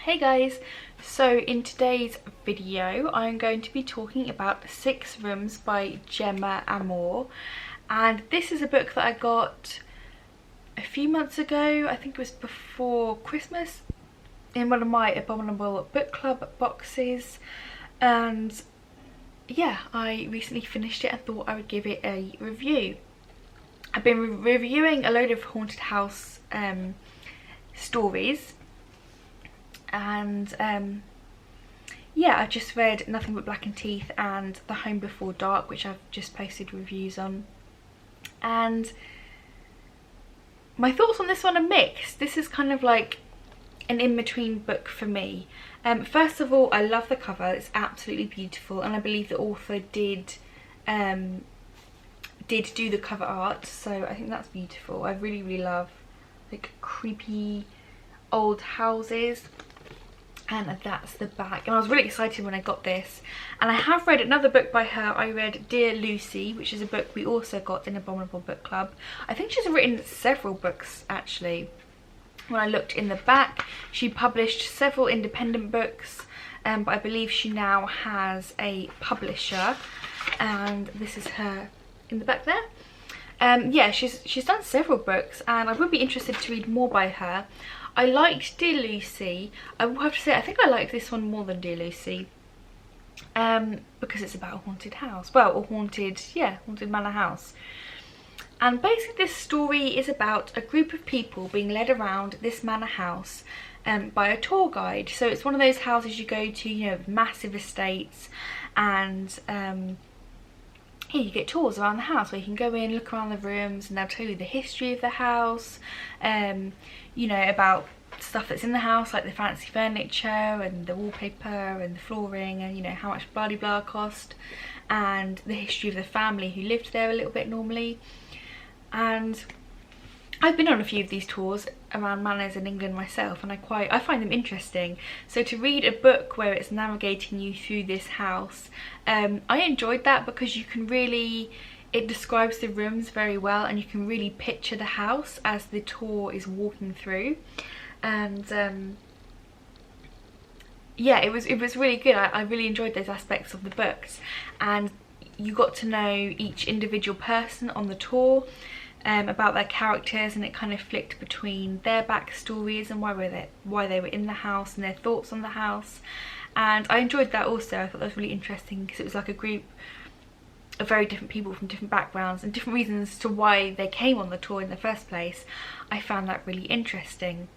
Hey guys, so in today's video I'm going to be talking about 6 Rooms by Gemma Amor, and this is a book that I got a few months ago. I think it was before Christmas, in one of my Abominable Book Club boxes, and yeah, I recently finished it and thought I would give it a review. I've been reviewing a load of haunted house stories, and yeah, I just read Nothing But Black and Teeth and The Home Before Dark, which I've just posted reviews on, and my thoughts on this one are mixed. This is kind of like an in-between book for me. First of all, I love the cover. It's absolutely beautiful, and I believe the author did do the cover art, so I think that's beautiful. I really love like creepy old houses, and that's the back. And I was really excited when I got this, and I have read another book by her. I read Dear Lucy, which is a book we also got in Abominable Book Club. I think she's written several books actually. When I looked in the back, she published several independent books, but I believe she now has a publisher, and this is her in the back there. Yeah, she's done several books, and I would be interested to read more by her. I liked Dear Lucy. I will have to say I think I like this one more than Dear Lucy, because it's about a haunted house. Well, a haunted manor house. And basically this story is about a group of people being led around this manor house by a tour guide. So it's one of those houses you go to, you know, with massive estates, and here you get tours around the house where you can go in, look around the rooms, and they'll tell you the history of the house, you know, about stuff that's in the house, like the fancy furniture and the wallpaper and the flooring, and you know how much blah de blah cost, and the history of the family who lived there a little bit normally. And I've been on a few of these tours around manors in England myself, and I find them interesting. So to read a book where it's navigating you through this house, I enjoyed that, because you can really, it describes the rooms very well, and you can really picture the house as the tour is walking through. And yeah, it was really good. I really enjoyed those aspects of the books, and you got to know each individual person on the tour, about their characters, and it kind of flicked between their backstories and why they were in the house and their thoughts on the house. And I enjoyed that also. I thought that was really interesting, because it was like a group of very different people from different backgrounds and different reasons to why they came on the tour in the first place. I found that really interesting.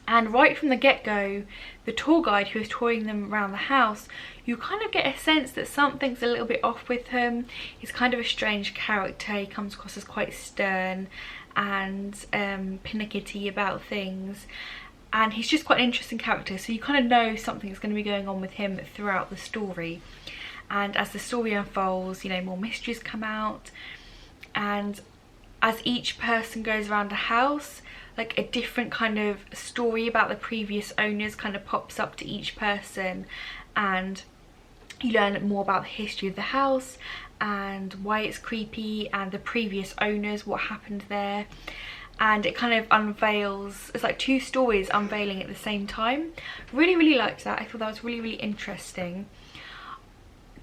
And right from the get-go, the tour guide who was touring them around the house, you kind of get a sense that something's a little bit off with him. He's kind of a strange character. He comes across as quite stern and pinickety about things. And he's just quite an interesting character, so you kind of know something's going to be going on with him throughout the story. And as the story unfolds, you know, more mysteries come out. And as each person goes around a house, like a different kind of story about the previous owners kind of pops up to each person, and you learn more about the history of the house and why it's creepy, and the previous owners, what happened there. And it kind of unveils, it's like 2 stories unveiling at the same time. Really liked that. I thought that was really interesting.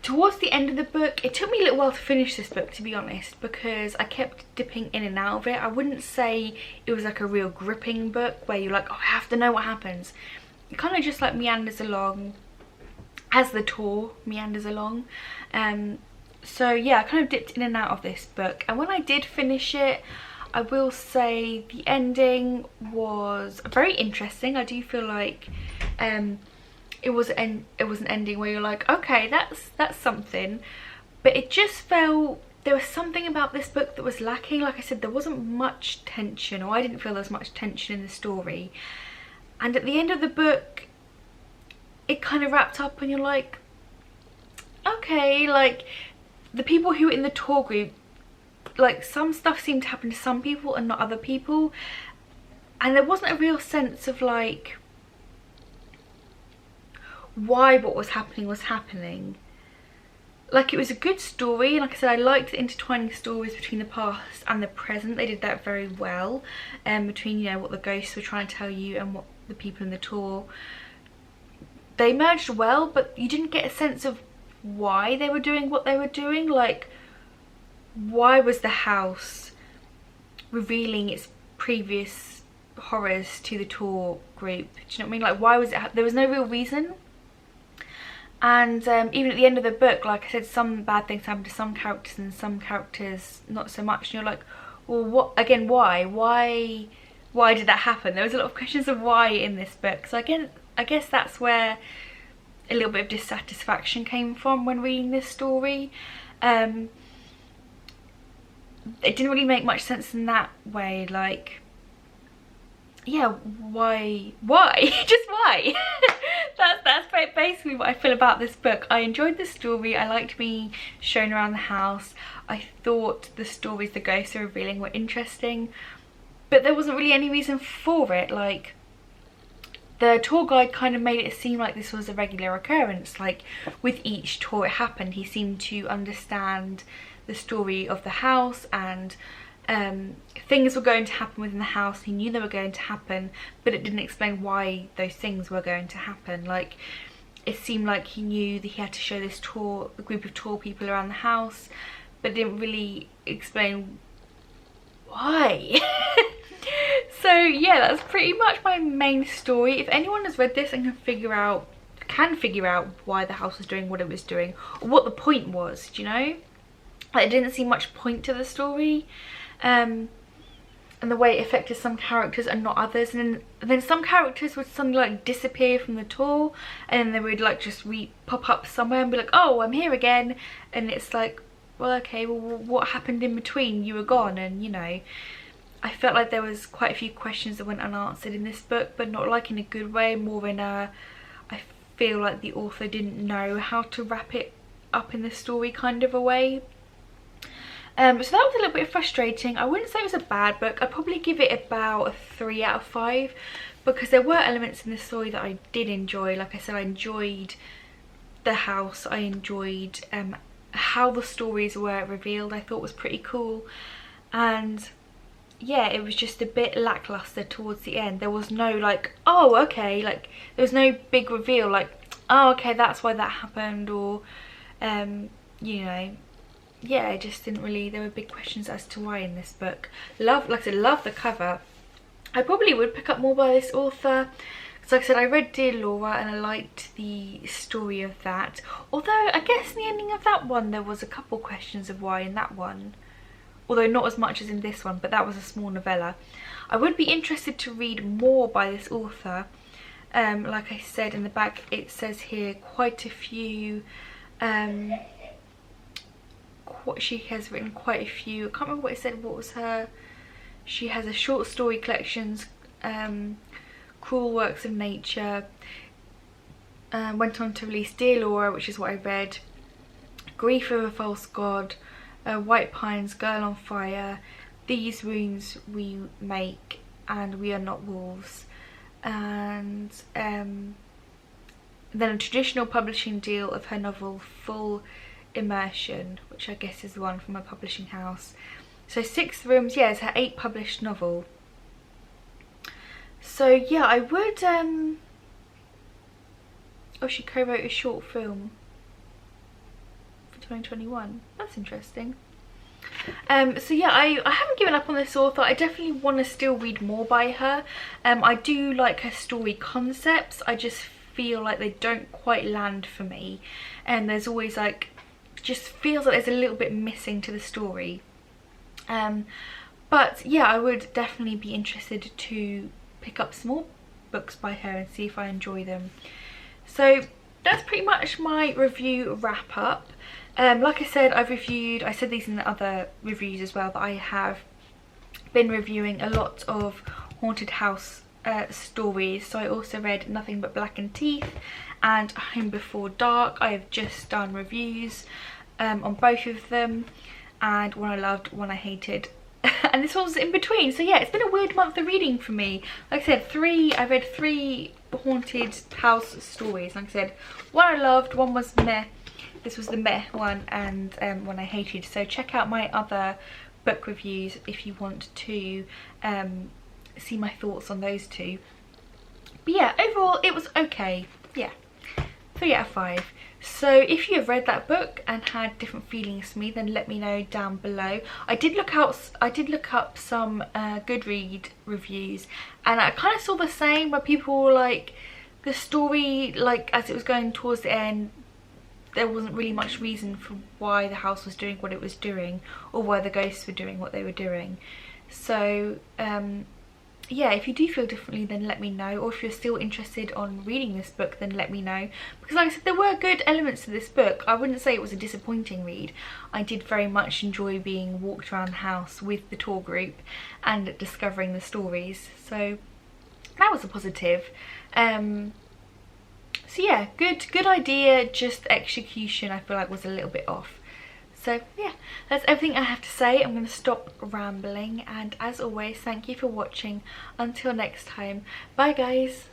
Towards the end of the book, it took me a little while to finish this book, to be honest, because I kept dipping in and out of it. I wouldn't say it was like a real gripping book where you're like, oh, I have to know what happens. It kind of just like meanders along as the tour meanders along. So yeah, I kind of dipped in and out of this book, and when I did finish it, I will say the ending was very interesting. I do feel like it was an ending where you're like, okay, that's something, but it just felt there was something about this book that was lacking. Like I said, there wasn't much tension, or I didn't feel there was much tension in the story. And at the end of the book, it kind of wrapped up, and you're like, okay, like the people who were in the tour group, like some stuff seemed to happen to some people and not other people, and there wasn't a real sense of like why what was happening. Like, it was a good story, and like I said, I liked the intertwining stories between the past and the present. They did that very well, between, you know, what the ghosts were trying to tell you and what the people in the tour they merged well, but you didn't get a sense of why they were doing what they were doing. Like, why was the house revealing its previous horrors to the tour group? Do you know what I mean? Like, why was it, there was no real reason. And even at the end of the book, like I said, some bad things happened to some characters and some characters not so much, and you're like, well, what again, why did that happen? There was a lot of questions of why in this book. So again, I guess that's where a little bit of dissatisfaction came from when reading this story. It didn't really make much sense in that way. Like, yeah, why just why? that's basically what I feel about this book. I enjoyed the story. I liked being shown around the house. I thought the stories the ghosts were revealing were interesting, but there wasn't really any reason for it. Like, the tour guide kind of made it seem like this was a regular occurrence. Like, with each tour it happened, he seemed to understand the story of the house, and things were going to happen within the house. He knew they were going to happen, but it didn't explain why those things were going to happen. Like, it seemed like he knew that he had to show this tour, the group of tour people around the house, but didn't really explain why. So yeah, that's pretty much my main story. If anyone has read this and can figure out why the house was doing what it was doing, or what the point was, do you know? Like, it didn't seem much point to the story. And the way it affected some characters and not others, and then some characters would suddenly like disappear from the tour, and then they would like just pop up somewhere and be like, oh, I'm here again, and it's like, well, okay, well, what happened in between? You were gone. And you know, I felt like there was quite a few questions that went unanswered in this book, but not like in a good way, more in a, I feel like the author didn't know how to wrap it up in the story kind of a way. So that was a little bit frustrating. I wouldn't say it was a bad book. I'd probably give it about a 3 out of 5, because there were elements in the story that I did enjoy. Like I said, I enjoyed the house. I enjoyed how the stories were revealed. I thought was pretty cool. And yeah, it was just a bit lackluster towards the end. There was no like, oh, okay, like there was no big reveal like, oh, okay, that's why that happened, or you know, yeah, it just didn't really, there were big questions as to why in this book. Like I said, love the cover. I probably would pick up more by this author. So like I said, I read Dear Laura and I liked the story of that. Although I guess in the ending of that one there was a couple questions of why in that one. Although not as much as in this one, but that was a small novella. I would be interested to read more by this author. Like I said, in the back it says here quite a few, she has written quite a few, I can't remember what it said, what was her, she has a short story collections, Cruel Works of Nature, went on to release Dear Laura, which is what I read, Grief of a False God, White Pines, Girl on Fire, These Wounds We Make, and We Are Not Wolves, and then a traditional publishing deal of her novel Full Immersion, which I guess is the one from a publishing house. So 6 Rooms, yeah, it's her 8th published novel. So yeah, I would oh, she co-wrote a short film for 2021. That's interesting. So yeah, I haven't given up on this author. I definitely want to still read more by her. I do like her story concepts. I just feel like they don't quite land for me, and there's always like, just feels like there's a little bit missing to the story. But yeah, I would definitely be interested to pick up some more books by her and see if I enjoy them. So that's pretty much my review wrap up. Like I said, I said these in the other reviews as well, that I have been reviewing a lot of haunted house stories. So I also read Nothing But Blackened Teeth and Home Before Dark. I have just done reviews on both of them, and one I loved, one I hated, and this one's in between. So yeah, it's been a weird month of reading for me. Like I said, I read 3 haunted house stories. Like I said, one I loved, one was meh, this was the meh one, and one I hated. So check out my other book reviews if you want to see my thoughts on those 2. But yeah, overall it was okay. Yeah, 3 out of 5. So if you have read that book and had different feelings to me, then let me know down below. I did look up some Goodread reviews, and I kind of saw the same, where people were like, the story, like as it was going towards the end, there wasn't really much reason for why the house was doing what it was doing, or why the ghosts were doing what they were doing. So yeah, if you do feel differently, then let me know, or if you're still interested on reading this book, then let me know, because like I said, there were good elements to this book. I wouldn't say it was a disappointing read. I did very much enjoy being walked around the house with the tour group and discovering the stories, so that was a positive. So yeah, good idea, just execution I feel like was a little bit off. So yeah, that's everything I have to say. I'm going to stop rambling, and as always, thank you for watching. Until next time, bye guys.